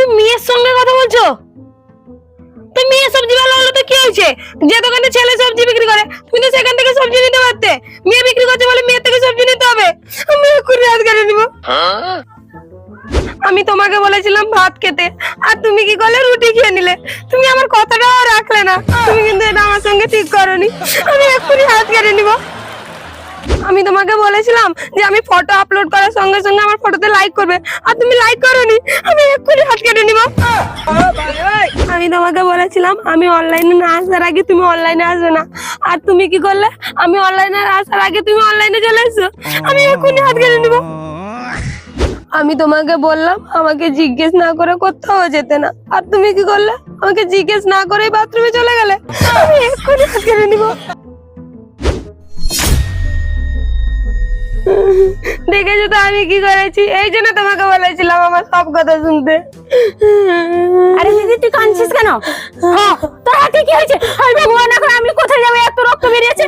তুমি মেয়ের সঙ্গে কথা বলছো? তো মেয়ে সবজি ভালো হলো তো কি হয়েছে? যে দোকানে ছেলে সবজি বিক্রি করে তুমি তো সেখান থেকে সবজি নিতে পারতে। মেয়ে বিক্রি করছে বলে মেয়ে থেকে সবজি নিতে হবে? আমি এক্ষুনি হাত কেটে নিব। আমি তোমাকে বলেছিলাম ভাত খেতে, আর তুমি কি করলে? রুটি খেয়ে নিলে। তুমি আমার কথাটাও রাখলে না। তুমি কিন্তু এটা আমার সঙ্গে ঠিক করোনি। আমি এক্ষুনি হাত কেটে নিব। আমি তোমাকে বলেছিলাম যে আমি ফটো আপলোড করার সঙ্গে সঙ্গে আমার ফটোতে লাইক করবে, আর তুমি লাইক করোনি। আমি এক্ষুনি হাত কেটে নিব। আমি তোমাকে বলেছিলাম আমি অনলাইনে না আসার আগে তুমি অনলাইনে আসবে না, আর তুমি কি করলে? আমি অনলাইনে আসার আগে তুমি অনলাইনে চলে এসছো। আমি এক্ষুনি হাত কেটে নিব। আমি তোমাকে বললাম আমাকে জিজ্ঞেস না করে কোথাও যেতে না, আর তুমি কি করলে? আমাকে জিজ্ঞেস না করে বাথরুমে চলে গেলে। আমি এক্ষুনি হাত কেটে নিব। দেখেছো তো আমি কি করেছি? এই জন্য তোমাকে বলেছিলাম আমার সব কথা শুনতে। আরে দিদি তুই কাঁদছিস কেন? হ্যাঁ তোর হাতে কি হয়েছে? হাই ভগবান, এখন আমি কোথায় যাবো? এত রক্ত বেরিয়েছে।